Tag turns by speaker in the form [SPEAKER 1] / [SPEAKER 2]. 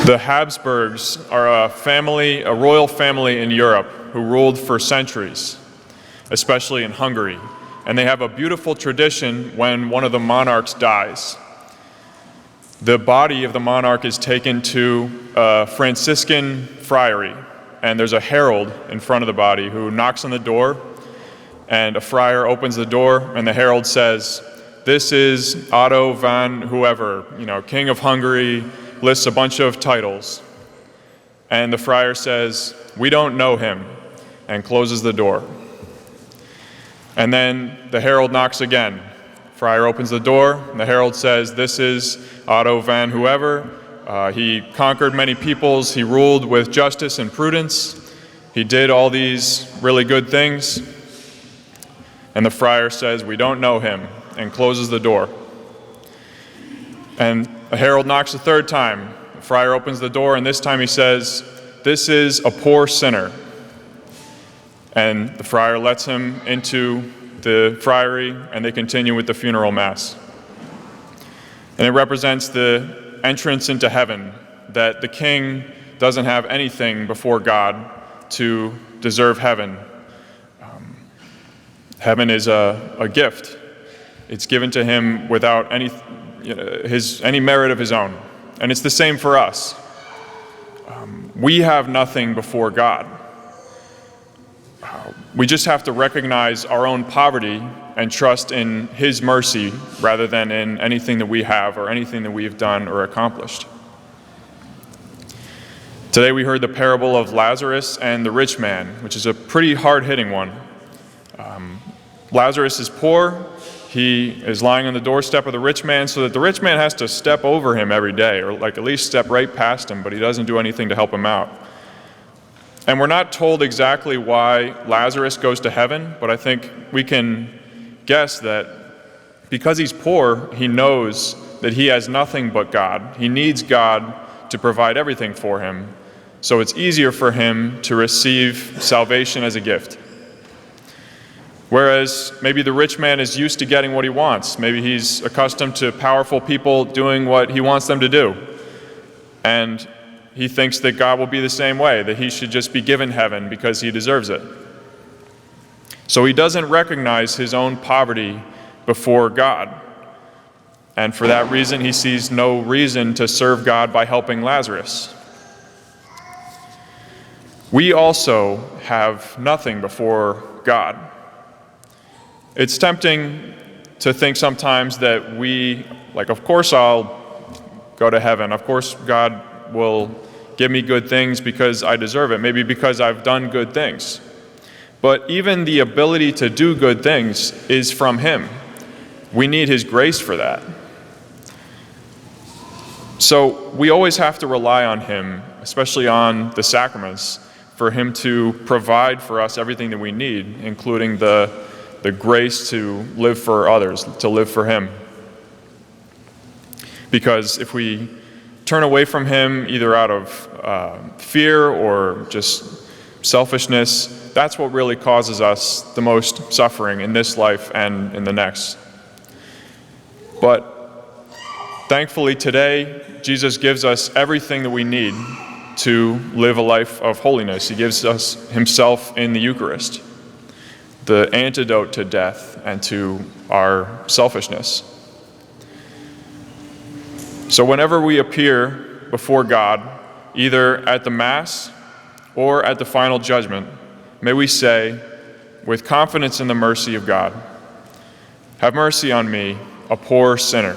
[SPEAKER 1] The Habsburgs are a royal family in Europe who ruled for centuries, especially in Hungary. And they have a beautiful tradition when one of the monarchs dies. The body of the monarch is taken to a Franciscan friary, and there's a herald in front of the body who knocks on the door, and a friar opens the door, and the herald says, "This is Otto von whoever, King of Hungary," lists a bunch of titles. And the friar says, "We don't know him," and closes the door. And then the herald knocks again. Friar opens the door, and the herald says, "This is Otto von whoever. He conquered many peoples. He ruled with justice and prudence. He did all these really good things." And the friar says, "We don't know him," and closes the door. And the herald knocks a third time. The friar opens the door, and this time he says, "This is a poor sinner." And the friar lets him into the friary, and they continue with the funeral mass. And it represents the entrance into heaven, that the king doesn't have anything before God to deserve heaven. Heaven is a gift. It's given to him without any merit of his own. And it's the same for us. We have nothing before God. We just have to recognize our own poverty and trust in his mercy rather than in anything that we have or anything that we have done or accomplished. Today we heard the parable of Lazarus and the rich man, which is a pretty hard-hitting one. Lazarus is poor. He is lying on the doorstep of the rich man, so that the rich man has to step over him every day, or at least step right past him, but he doesn't do anything to help him out. And we're not told exactly why Lazarus goes to heaven, but I think we can guess that because he's poor, he knows that he has nothing but God. He needs God to provide everything for him, so it's easier for him to receive salvation as a gift. Whereas maybe the rich man is used to getting what he wants. Maybe he's accustomed to powerful people doing what he wants them to do. And he thinks that God will be the same way, that he should just be given heaven because he deserves it. So he doesn't recognize his own poverty before God. And for that reason, he sees no reason to serve God by helping Lazarus. We also have nothing before God. It's tempting to think sometimes that of course I'll go to heaven. Of course God will give me good things because I deserve it, maybe because I've done good things. But even the ability to do good things is from him. We need his grace for that. So we always have to rely on him, especially on the sacraments, for him to provide for us everything that we need, including the grace to live for others, to live for him. Because if we turn away from him, either out of fear or just selfishness, that's what really causes us the most suffering in this life and in the next. But thankfully today, Jesus gives us everything that we need to live a life of holiness. He gives us himself in the Eucharist, the antidote to death and to our selfishness. So whenever we appear before God, either at the Mass or at the final judgment, may we say, with confidence in the mercy of God, "Have mercy on me, a poor sinner."